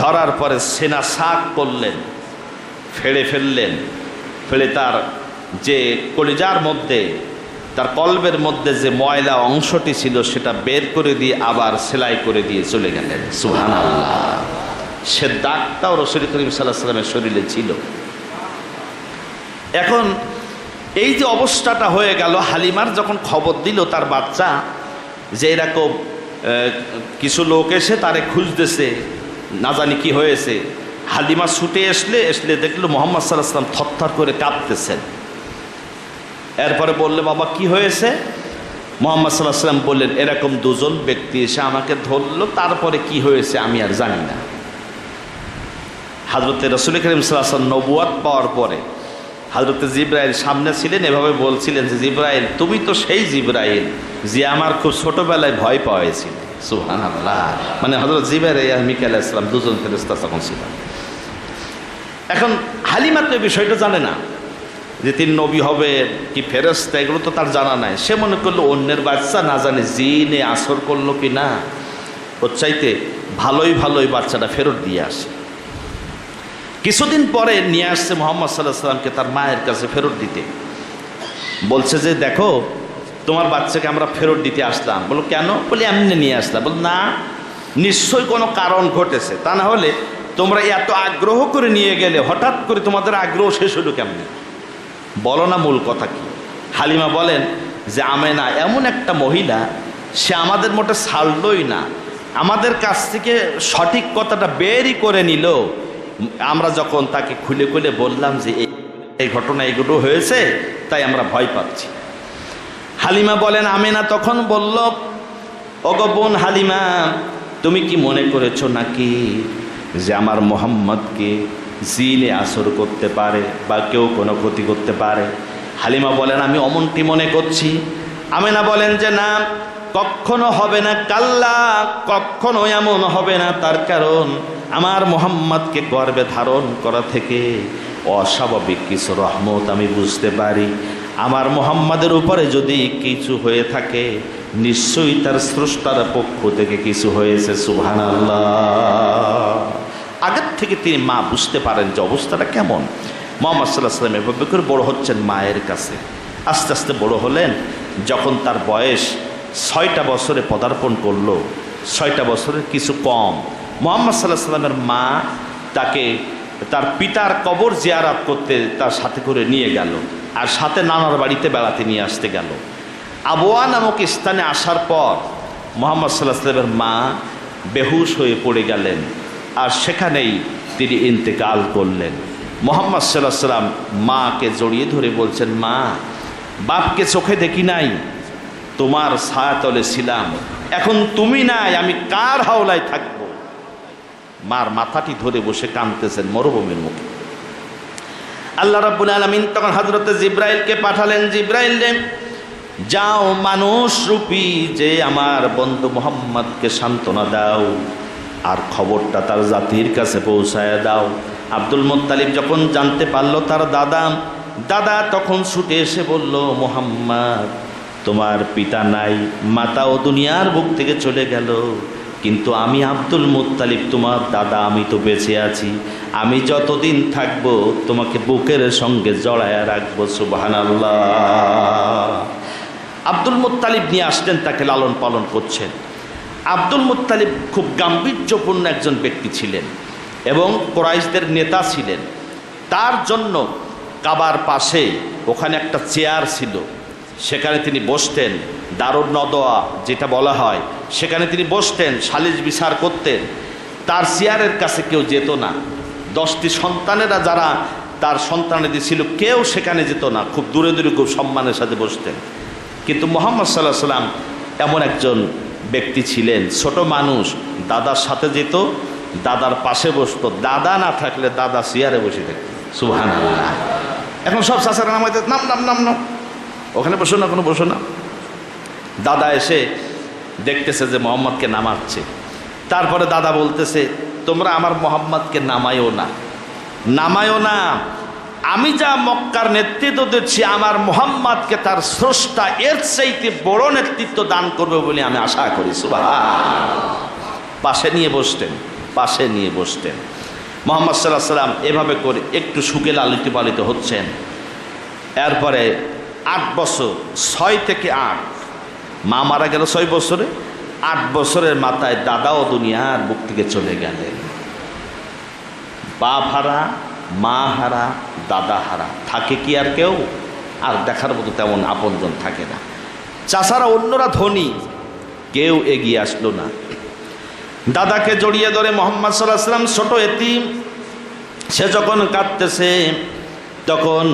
ধরার পরে সেনা শাক করলেন, ফেড়ে ফেললেন। ফেলে তার যে কলিজার মধ্যে, তার কলবের মধ্যে যে ময়লা অংশটি ছিল সেটা বের করে দিয়ে আবার সেলাই করে দিয়ে চলে গেলেন। সুবহানাল্লাহ। সে দাগটাও রাসূল করিম সাল্লাল্লাহু আলাইহি ওয়াসাল্লামের শরীরে ছিল। এখন এই যে অবস্থাটা হয়ে গেল, হালিমার যখন খবর দিল তার বাচ্চা যে এরকম কিছু লোক এসে তারে খুঁজতেছে, না জানি কি হয়েছে, হালিমা ছুটে আসলে দেখলো মুহাম্মদ সাল্লাল্লাহু আলাইহি ওয়াসাল্লাম থরথর করে কাঁপতেছেন। এরপরে বললে বাবা কি হয়েছে? মুহাম্মদ সাল্লাল্লাহু আলাইহি ওয়াসাল্লাম বললেন এরকম 2জন ব্যক্তি এসে আমাকে ধরলো, তারপরে কি হয়েছে আমি আর জানি না। হযরতে রাসূল করিম সাল্লাল্লাহু আলাইহি ওয়াসাল্লাম নবুয়ত পাওয়ার পরে হযরতে জিবরাইল সামনে ছিলেন, এভাবে বলছিলেন যে জিবরাইল তুমি তো সেই জিবরাইল যে আমার খুব ছোটবেলায় ভয় পাওয়াইছিল। সুবহানাল্লাহ। মানে হযরত জিবরাইল আর মিকাইল আলাইহিস সালাম 2জন ফেরেশতা তখন ছিলেন। এখন হালিমা তো এই বিষয়টা জানে না যে তিনি নবী হবে কি ফেরেশতা, এগুলো তো তার জানা নাই। সে মনে করলো অন্যের বাচ্চা, না জানে জিনে আসর করলো কি না, ওর চাইতে ভালোই বাচ্চাটা ফেরত দিয়ে আসে। কিছুদিন পরে নিয়ে আসছে মুহাম্মদ সাল্লাল্লাহু আলাইহি ওয়াসাল্লামকে তার মায়ের কাছে ফেরত দিতে। বলছে যে দেখো তোমার বাচ্চাকে আমরা ফেরত দিতে আসলাম। বলো কেন? বলে এমনি নিয়ে আসলাম। বল না, নিশ্চয়ই কোনো কারণ ঘটেছে, তা না হলে তোমরা এত আগ্রহ করে নিয়ে গেলে হঠাৎ করে তোমাদের আগ্রহ শেষ হলো কেমনে? বলো না মূল কথা কি? হালিমা বলেন যে আমেনা এমন একটা মহিলা, সে আমাদের মোটে ছাড়লই না, আমাদের কাছ থেকে সঠিক কথাটা বেরই করে নিল। আমরা যখন তাকে খুলে খুলে বললাম যে এই ঘটনা এগুলো হয়েছে, তাই আমরা ভয় পাচ্ছি। হালিমা বলেন আমেনা তখন বলল, ওগো বোন হালিমা, তুমি কি মনে করেছো নাকি যে আমার মোহাম্মদকে জিনে আসর করতে পারে বা কেউ কোনো ক্ষতি করতে পারে? হালিমা বলেন আমি অমনটি মনে করছি। আমেনা বলেন যে না, কখনো হবে না, কাল্লা, কখনো এমন হবে না। তার কারণ আমার মুহাম্মদকে গর্ভে ধারণ করা থেকে অস্বাভাবিক কিছু রহমত আমি বুঝতে পারি। আমার মুহাম্মাদের উপরে যদি কিছু হয়ে থাকে, নিশ্চয়ই তার স্রষ্টার পক্ষ থেকে কিছু হয়েছে। সুবহানাল্লাহ। আগের থেকে তিনি মা বুঝতে পারেন যে অবস্থাটা কেমন। মুহাম্মদ সাল্লাল্লাহু আলাইহি ওয়াসাল্লাম এভাবে করে বড় হচ্ছেন মায়ের কাছে। আস্তে আস্তে বড় হলেন। যখন তার বয়স 6টা বছরে পদার্পণ করলো, 6টা বছরের কিছু কম, মুহাম্মদ সাল্লাল্লাহু আলাইহি ওয়াসাল্লামের মা তাকে তার পিতার কবর জিয়ারত করতে তার সাথে করে নিয়ে গেল, আর সাথে নানার বাড়িতে বেড়াতে নিয়ে আসতে গেল। আবওয়া নামক স্থানে আসার পর মুহাম্মদ সাল্লাল্লাহু আলাইহি ওয়াসাল্লামের মা বেহুশ হয়ে পড়ে গেলেন, আর সেখানেই তিনি ইন্তেকাল করলেন। মুহাম্মদ সাল্লাল্লাহু আলাইহি ওয়াসাল্লাম মাকে জড়িয়ে ধরে বলছেন, মা, বাপকে চোখে দেখি নাই, তোমার ছায়াতলে ছিলাম, এখন তুমি নাই, আমি কার হাওলায় থাকব? মার মাথাটি ধরে বসে কাঁদতেছেন মরুভূমির মুখে। আল্লাহ রাব্বুল আলামিন তখন হযরতে জিবরাইলকে পাঠালেন, জিবরাইল রে, যাও মানুষ রূপী যে আমার বন্ধু মুহাম্মদকে সান্ত্বনা দাও, আর খবরটা তার জাতির কাছে পৌঁছায় দাও। আব্দুল মুত্তালিব যখন জানতে পারলো তার দাদা তখন ছুটে এসে বলল, মুহাম্মদ, তোমার পিতা নাই, মাতাও দুনিয়ার বুক থেকে চলে গেল, কিন্তু আমি আব্দুল মুত্তালিব তোমার দাদা, আমি তো বেঁচে আছি, আমি যতদিন থাকবো তোমাকে বুকের সঙ্গে জড়ায়া রাখবো। সুবহানাল্লাহ। আব্দুল মুত্তালিব নিয়ে আসলেন, তাকে লালন পালন করছেন। আব্দুল মুত্তালিব খুব গাম্ভীর্যপূর্ণ একজন ব্যক্তি ছিলেন এবং কুরাইশদের নেতা ছিলেন। তার জন্য কাবার পাশে ওখানে একটা চেয়ার ছিল, সেখানে তিনি বসতেন, দারুন নদওয়া যেটা বলা হয়, সেখানে তিনি বসতেন, সালিশ বিচার করতেন। তার চেয়ারের কাছে কেউ যেত না। 10টি সন্তানেরা যারা তার সন্তানেদের ছিল, কেউ সেখানে যেত না, খুব দূরে দূরে খুব সম্মানের সাথে বসতেন। কিন্তু মুহাম্মদ সাল্লাল্লাহু আলাইহি ওয়াসাল্লাম এমন একজন ব্যক্তি ছিলেন, ছোট মানুষ, দাদার সাথে যেত, দাদার পাশে বসতো, দাদা না থাকলে দাদা চেয়ারে বসে থাকতো। সুবহানাল্লাহ। এখন সব চাচারা নামাইতে, নাম নাম নাম নাম, ওখানে বসো না, কোনো বসো না। দাদা এসে দেখতেছে যে মুহাম্মদকে নামাচ্ছে। তারপরে দাদা বলতেছে, তোমরা আমার মুহাম্মদকে নামায়ও না, আমি যা মক্কার নেতৃত্ব দিচ্ছি, আমার মুহাম্মদকে তার স্রষ্টা এর চাইতে বড় নেতৃত্ব দান করবে বলে আমি আশা করি। সুবহানাল্লাহ। পাশে নিয়ে বসতেন। মুহাম্মদ সাল্লাল্লাহু আলাইহি ওয়াসাল্লাম এভাবে করে একটু সুখে লালিত পালিত হচ্ছেন। এরপরে 8 বছর, 6 থেকে 8, মা মারা গেল 6 বছরে, 8 বছরের মাথায় দাদাও দুনিয়ার বুক থেকে চলে গেলেন। বাপ হারা, মা হারা, দাদা হারা, থাকে কি আর কেউ? আর দেখার মতো তেমন আপনজন থাকে না। চাচারা অন্যরা ধনী, কেউ এগিয়ে আসলো না। দাদাকে জড়িয়ে ধরে মুহাম্মদ সাল্লাল্লাহু আলাইহি ওয়াসাল্লাম, ছোট এতিম, সে যখন কাঁদতেছে, তখন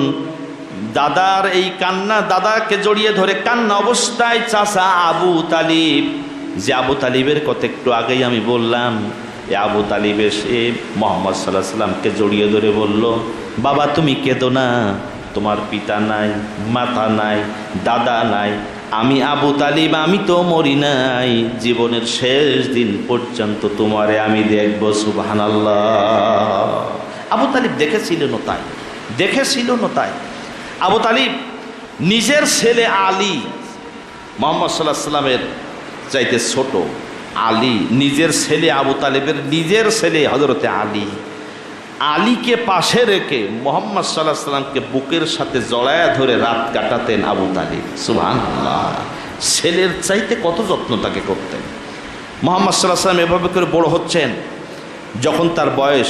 দাদার এই কান্না, দাদাকে জড়িয়ে ধরে কান্না অবস্থায় চাচা আবু তালিব, যে আবু তালিবের কথা একটু আগেই আমি বললাম, এই আবু তালিব এসে মুহাম্মদ সাল্লাল্লাহু আলাইহি ওয়াসাল্লামকে জড়িয়ে ধরে বলল, বাবা তুমি কেঁদো না, তোমার পিতা নাই, মাতা নাই, দাদা নাই, আমি আবু তালিব, আমি তো মরি নাই, জীবনের শেষ দিন পর্যন্ত তোমারে আমি দেখব। সুবহানাল্লাহ। আবু তালিব দেখেছিল না তাই। আবু তালিব নিজের ছেলে আলী, মুহাম্মদ সাল্লাল্লাহু আলাইহি ওয়াসাল্লামের চাইতে ছোট আলী, নিজের ছেলে আবু তালিবের নিজের ছেলে হযরতে আলীকে পাশে রেখে মুহাম্মদ সাল্লাল্লাহু আলাইহি ওয়াসাল্লামকে বুকের সাথে জড়ায়া ধরে রাত কাটাতেন আবু তালিব। সুবহানাল্লাহ। ছেলের চাইতে কত যত্ন তাকে করতেন। মুহাম্মদ সাল্লাল্লাহু আলাইহি ওয়াসাল্লাম এভাবে করে বড় হচ্ছেন। যখন তার বয়স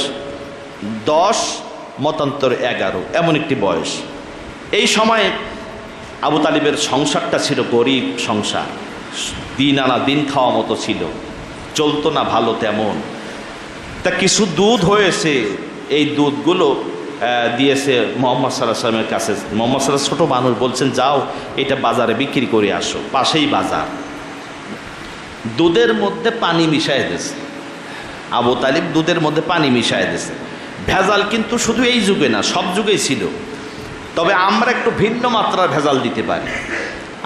10 মতান্তর 11 এমন একটি বয়স, এই সময়ে আবু তালিবের সংসারটা ছিল গরিব সংসার, দিন আনা দিন খাওয়া মতো ছিল, চলতো না ভালো তেমন। তা কিছু দুধ হয়েছে, এই দুধগুলো দিয়েছে মুহাম্মদ সাল্লাল্লাহু আলাইহি ওয়াসাল্লামের কাছে। মুহাম্মদ সাল্লাল্লাহু ছোট মানুষ, বলছেন যাও এটা বাজারে বিক্রি করে আসো, পাশেই বাজার। দুধের মধ্যে পানি মিশায় দিয়েছে আবু তালিব, দুধের মধ্যে পানি মিশায় দিয়েছে। ভেজাল কিন্তু শুধু এই যুগে না, সব যুগেই ছিল, তবে আমরা একটু ভিন্ন মাত্রার ভেজাল দিতে পারি।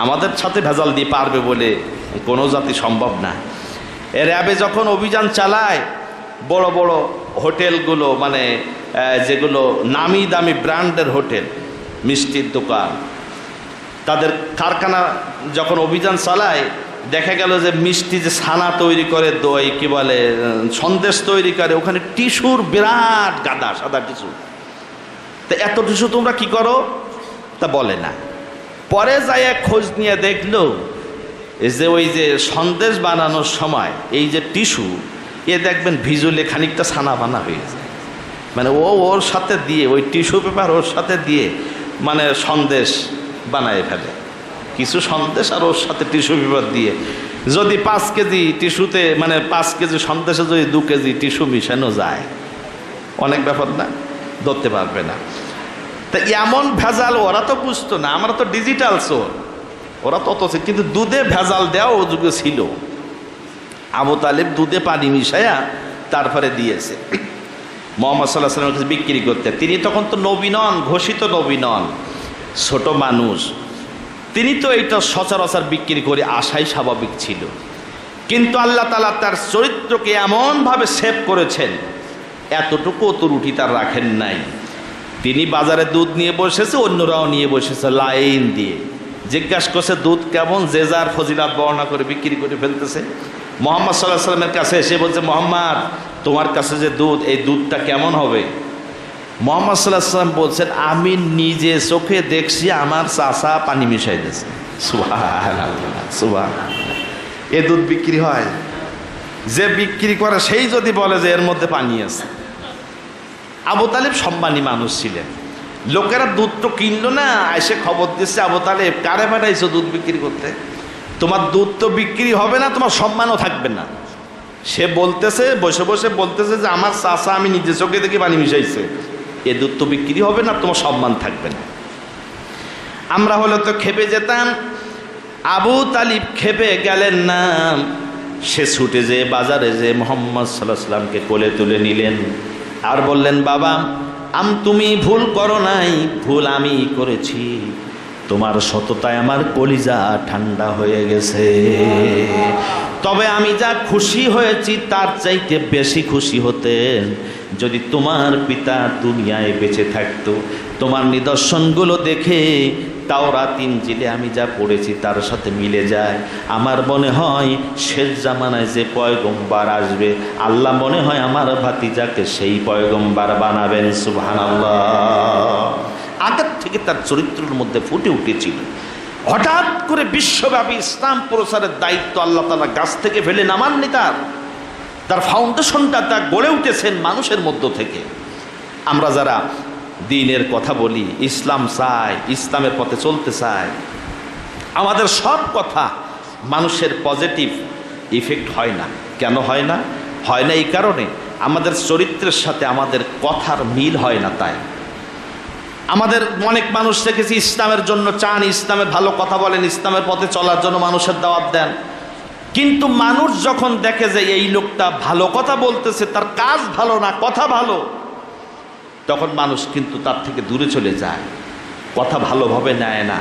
আমাদের সাথে ভেজাল দিয়ে পারবে বলে কোনো জাতি সম্ভব না। র্যাবে যখন অভিযান চালায়, বড় বড় হোটেলগুলো মানে যেগুলো নামি দামি ব্র্যান্ডের হোটেল, মিষ্টির দোকান, তাদের কারখানা যখন অভিযান চালায়, দেখা গেল যে মিষ্টি যে ছানা তৈরি করে, দই কি বলে সন্দেশ তৈরি করে, ওখানে টিস্যুর বিরাট গাদা, সাদা টিস্যু। তা এত টিস্যু তোমরা কি করো? তা বলে না। পরে যাই খোঁজ নিয়ে দেখলো যে ওই যে সন্দেশ বানানোর সময় এই যে টিস্যু, দেখবেন ভিজুলে খানিকটা ছানা বানা হয়ে যায়। মানে ওর সাথে দিয়ে ওই টিস্যু পেপার ওর সাথে দিয়ে মানে সন্দেশ বানায় ফেলে, কিছু সন্দেশ আর ওর সাথে টিস্যু পেপার দিয়ে। যদি 5 কেজি টিস্যুতে মানে 5 কেজি সন্দেশে যদি 2 কেজি টিস্যু মিশানো যায়, অনেক ব্যাপার না, ধরতে পারবে না। তা এমন ভেজাল ওরা তো বুঝতো না, আমরা তো ডিজিটাল সোর, ওরা তত। কিন্তু দুধে ভেজাল দেওয়া ও যুগে ছিল। আবু তালেব দুধে পানি মিশায়া তারপরে দিয়েছে মুহাম্মদ সাল্লাল্লাহু আলাইহি ওয়াসাল্লামের কাছে বিক্রি করতে। তিনি তখন তো নবী নন, ঘোষিত নবী নন, ছোট মানুষ। তিনি তো এইটা সচরাচর বিক্রি করে আসাই স্বাভাবিক ছিল। কিন্তু আল্লাহ তাআলা তার চরিত্রকে এমনভাবে সেভ করেছেন, এতটুকু অতুরুটি তার রাখেন নাই। তিনি বাজারে দুধ নিয়ে বসেছে, অন্যরাও নিয়ে বসেছে লাইন দিয়ে, জিজ্ঞাসা করছে দুধ কেমন, যে যার ফজিলাত বর্ণনা করে বিক্রি করে ফেলতেছে। মুহাম্মদ সাল্লাল্লাহু আলাইহি ওয়াসাল্লামের কাছে এসে বলছে, মুহাম্মদ তোমার কাছে যে দুধ, এই দুধটা কেমন হবে? মুহাম্মদ সাল্লাল্লাহু আলাইহি ওয়াসাল্লাম বলছেন, আমি নিজে চোখে দেখছি আমার চাচা পানি মিশাই দিয়েছে। সুবহানাল্লাহ, সুবহানাল্লাহ। এ দুধ বিক্রি হয়? যে বিক্রি করে সেই যদি বলে যে এর মধ্যে পানি আছে। আবু তালেব সম্মানী মানুষ ছিলেন। লোকেরা দুধ তো কিনলো না, এসে খবর দিচ্ছে, আবু তালেব কারে পাঠাইছো দুধ বিক্রি করতে? তোমার দুধ তো বিক্রি হবে না, তোমার সম্মানও থাকবে না। সে বলতেছে, বসে বসে বলতেছে যে আমার চাচা আমি নিজে চোখে দেখে পানি মিশাইছে, এ দুধ তো বিক্রি হবে না, তোমার সম্মান থাকবে না। আমরা হলে তো খেপে যেতাম। আবু তালিব খেপে গেলেন না, সে ছুটে যে বাজারে যে মুহাম্মদ সাল্লাল্লাহু আলাইহি ওয়াসাল্লামকে কোলে তুলে নিলেন আর বললেন, বাবা তুমি ভুল করো নাই, ভুল আমি করেছি। তোমার সততায় আমার কলিজা ঠান্ডা হয়ে গেছে। তবে আমি যা খুশি হয়েছি তার চাইতে বেশি খুশি হতেন যদি তোমার পিতা দুনিয়ায় বেঁচে থাকতো। তোমার নিদর্শনগুলো দেখে তাওরাত ইনজিলে আমি যা পড়েছি তার সাথে মিলে যায়। আমার মনে হয় শেষ জামানায় যে পয়গম্বর আসবে, আল্লাহ মনে হয় আমার ভাতিজাকে সেই পয়গম্বর বানাবেন। সুবহানাল্লাহ। আগের থেকে তার চরিত্রের মধ্যে ফুটে উঠেছিল। হঠাৎ করে বিশ্বব্যাপী ইসলাম প্রচারের দায়িত্ব আল্লাহ তাআলা গাছ থেকে ফেলে নামাননি। তার ফাউন্ডেশনটা তা গড়ে উঠেছেন মানুষের মধ্য থেকে। আমরা যারা দ্বীনের কথা বলি, ইসলাম চাই, ইসলামের পথে চলতে চাই, আমাদের সব কথা মানুষের পজিটিভ ইফেক্ট হয় না। কেন হয় না? হয় না এই কারণে আমাদের চরিত্রের সাথে আমাদের কথার মিল হয় না। তাই আমাদের অনেক মানুষ দেখেছি ইসলামের জন্য চান, ইসলামের ভালো কথা বলেন, ইসলামের পথে চলার জন্য মানুষের দাওয়াত দেন, কিন্তু মানুষ যখন দেখে যে এই লোকটা ভালো কথা বলতেছে, তার কাজ ভালো না, কথা ভালো, তখন মানুষ কিন্তু তার থেকে দূরে চলে যায়, কথা ভালোভাবে নেয় না।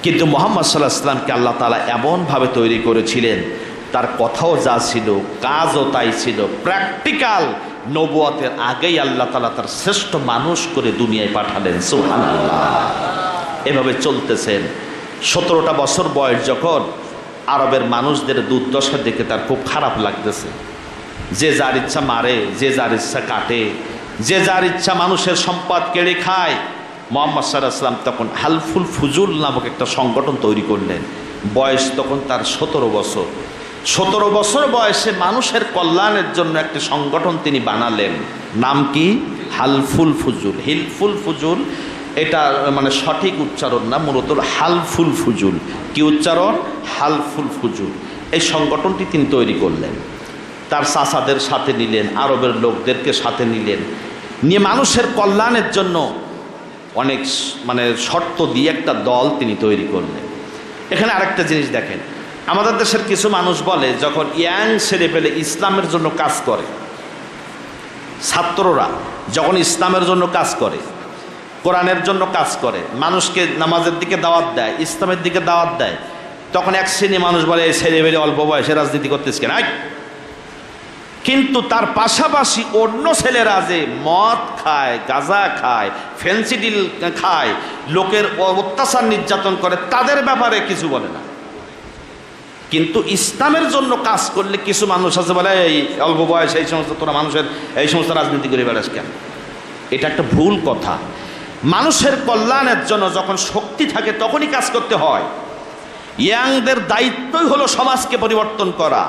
কিন্তু মুহাম্মদ সাল্লাল্লাহু আলাইহি ওয়াসাল্লামকে আল্লাহ তাআলা এমনভাবে তৈরি করেছিলেন, তার কথাও যা ছিল কাজও তাই ছিল, প্র্যাকটিক্যাল। নবুয়তের আগেই আল্লাহ তাআলা তার শ্রেষ্ঠ মানুষ করে দুনিয়ায় পাঠালেন। সুবহানাল্লাহ। এভাবে চলতেছেন। 17টা বছর বয়স যখন, আরবের মানুষদের দুর্দশা দেখে তার খুব খারাপ লাগতেছে। যে যার ইচ্ছা মারে, যে যার ইচ্ছা কাটে, যে যার ইচ্ছা মানুষের সম্পদ কেড়ে খায়। মুহাম্মদ সাল্লাল্লাহু আলাইহি ওয়াসাল্লাম তখন হালফুল ফুজুল নামক একটা সংগঠন তৈরি করলেন। বয়স তখন তার 17 বছর। 17 বছর বয়সে মানুষের কল্যাণের জন্য একটি সংগঠন তিনি বানালেন। নাম কি? হালফুল ফুজুল। হিলফুল ফুজুল এটা মানে সঠিক উচ্চারণ না, মূলত হালফুল ফুজুল। কি উচ্চারণ? হালফুল ফুজুল। এই সংগঠনটি তিনি তৈরি করলেন। তার চাচাদের সাথে নিলেন, আরবের লোকদেরকে সাথে নিলেন, নিয়ে মানুষের কল্যাণের জন্য অনেক মানে শর্ত দিয়ে একটা দল তিনি তৈরি করলেন। এখানে আরেকটা জিনিস দেখেন, আমাদের দেশের কিছু মানুষ বলে যখন ইয়াং ছেলে পেলে ইসলামের জন্য কাজ করে, ছাত্ররা যখন ইসলামের জন্য কাজ করে, কোরআনের জন্য কাজ করে, মানুষকে নামাজের দিকে দাওয়াত দেয়, ইসলামের দিকে দাওয়াত দেয়, তখন এক শ্রেণী মানুষ বলে এই ছেলে বেড়ে অল্প বয়সে রাজনীতি করতেছে কেন? কিন্তু তার পাশাপাশি অন্য ছেলেরা যে মদ খায়, গাঁজা খায়, ফেন্সিডিল খায়, লোকের অত্যাচার নির্যাতন করে, তাদের ব্যাপারে কিছু বলে না। কিন্তু ইসলামের জন্য কাজ করলে কিছু মানুষ আছে বলে এই অল্প বয়স, এই সমস্ত তোরা মানুষের এই সমস্ত রাজনীতি করে বেড়াস কেন? এটা একটা ভুল কথা। মানুষের কল্যাণের জন্য যখন শক্তি থাকে তখনই কাজ করতে হয়। ইয়াংদের দায়িত্বই হলো সমাজকে পরিবর্তন করা।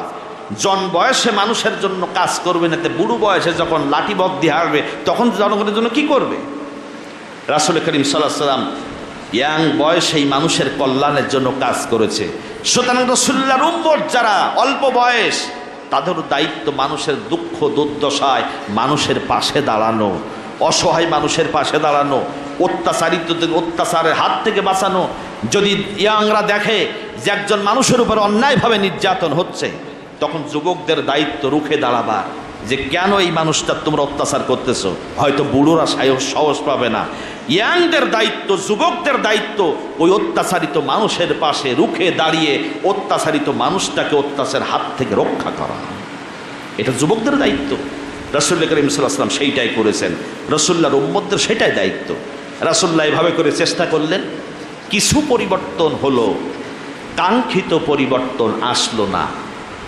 জন বয়সে মানুষের জন্য কাজ করবে না, বুড়ো বয়সে যখন লাঠি বক দিয়ে হারবে তখন জনগণের জন্য কি করবে? রাসূল করিম সাল্লাল্লাহু আলাইহি ওয়াসাল্লাম ইয়াং বয়সেই মানুষের কল্যাণের জন্য কাজ করেছে। সুতরাং রাসূলুল্লাহর উম্মত যারা অল্প বয়স, তাদেরও দায়িত্ব মানুষের দুঃখ দুর্দশায় মানুষের পাশে দাঁড়ানো, অসহায় মানুষের পাশে দাঁড়ানো, অত্যাচারিতদের অত্যাচারের হাত থেকে বাঁচানো। যদি ইয়াংরা দেখে যে একজন মানুষের উপর অন্যায়ভাবে নির্যাতন হচ্ছে, তখন যুবকদের দায়িত্ব রুখে দাঁড়াবার, যে কেন এই মানুষটা তোমরা অত্যাচার করতেছো। হয়তো বুড়োরা সাহস পাবে না। ইয়াংদের দায়িত্ব, যুবকদের দায়িত্ব ওই অত্যাচারিত মানুষের পাশে রুখে দাঁড়িয়ে অত্যাচারিত মানুষটাকে অত্যাচারের হাত থেকে রক্ষা করা, এটা যুবকদের দায়িত্ব। রাসূল করিম সাল্লাল্লাহু আলাইহি ওয়াসাল্লাম সেইটাই করেছেন। রাসূলুল্লাহর উম্মতদের সেটাই দায়িত্ব। রাসূলুল্লাহ এভাবে করে চেষ্টা করলেন। কিছু পরিবর্তন হলো, কাঙ্ক্ষিত পরিবর্তন আসলো না।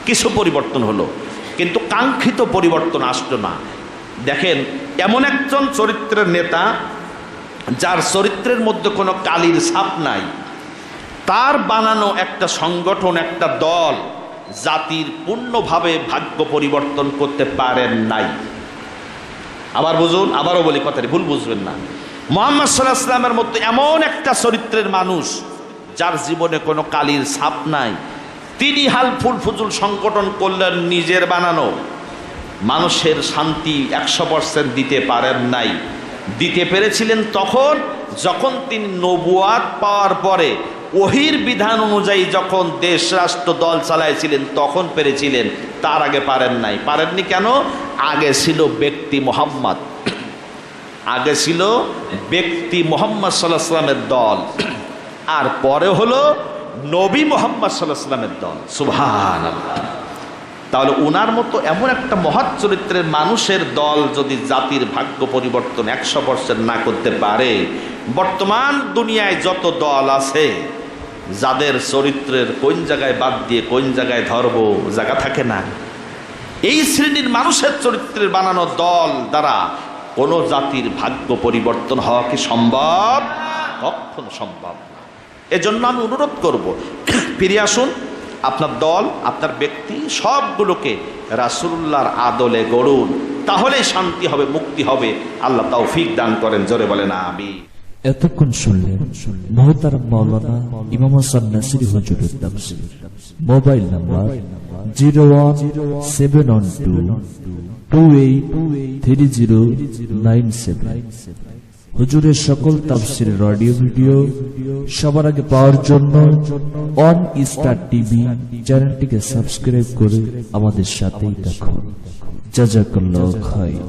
কিছু পরিবর্তন হলো কিন্তু কাঙ্ক্ষিত পরিবর্তন আসলো না। দেখেন, এমন একজন চরিত্রের নেতা যার চরিত্রের মধ্যে কোনো কালির ছাপ নাই, তার বানানো একটা সংগঠন, একটা দল জাতির পূর্ণভাবে ভাগ্য পরিবর্তন করতে পারেন নাই। আবার বুঝুন, আবারও বলি, কথাটি ভুল বুঝবেন না। মুহাম্মদ সাল্লাল্লাহু আলাইহি ওয়াসাল্লামের মধ্যে এমন একটা চরিত্রের মানুষ যার জীবনে কোনো কালির ছাপ নাই, তিনি হালফুল ফুজুল সংগঠন করলেন নিজের বানানো। মানুষের শান্তি 100% দিতে পারেন নাই। দিতে পেরেছিলেন তখন যখন তিনি নবুয়াত পাওয়ার পরে ওহির বিধান অনুযায়ী যখন দেশ রাষ্ট্র দল চালাইছিলেন তখন পেরেছিলেন, তার আগে পারেন নাই। পারেননি কেন? আগে ছিল ব্যক্তি মুহাম্মদ, আগে ছিল ব্যক্তি মুহাম্মদ সাল্লাল্লাহু আলাইহি ওয়াসাল্লামের দল, আর পরে হলো নবী মুহাম্মদ সাল্লাল্লাহু আলাইহি ওয়াসাল্লামের দল। সুবহানাল্লাহ। তাহলে ওনার মতো এমন একটা মহৎ চরিত্রের মানুষের দল যদি জাতির ভাগ্য পরিবর্তন 100% না করতে পারে, বর্তমান দুনিয়ায় যত দল আছে, যাদের চরিত্রের কোন জায়গায় বাদ দিয়ে কোন জায়গায় ধরবো জায়গা থাকে না, এই শ্রেণীর মানুষের চরিত্রের বানানো দল দ্বারা কোনো জাতির ভাগ্য পরিবর্তন হওয়া কি সম্ভব? কখনো সম্ভব না। এজন্য আমি অনুরোধ করব, ফিরে আসুন, আপনার দল, আপনার ব্যক্তি সবগুলোকে রাসূলুল্লাহর আদলে গড়ুন, তাহলেই শান্তি হবে, মুক্তি হবে। আল্লাহ তৌফিক দান করেন, জোরে বলেন আমিন। এতক্ষণ শুনলেন মুহতারাম মাওলানা ইমাম হাসান নাসিরী হুজুরের তাফসীর। Mobile number 01712283097। হুজুরের সকল তাফসীরের অডিও ভিডিও সবার আগে পাওয়ার জন্য অন স্টার টিভি চ্যানেলটিকে সাবস্ক্রাইব করে আমাদের সাথেই থাকুন। জাযাকাল্লাহু খাইর।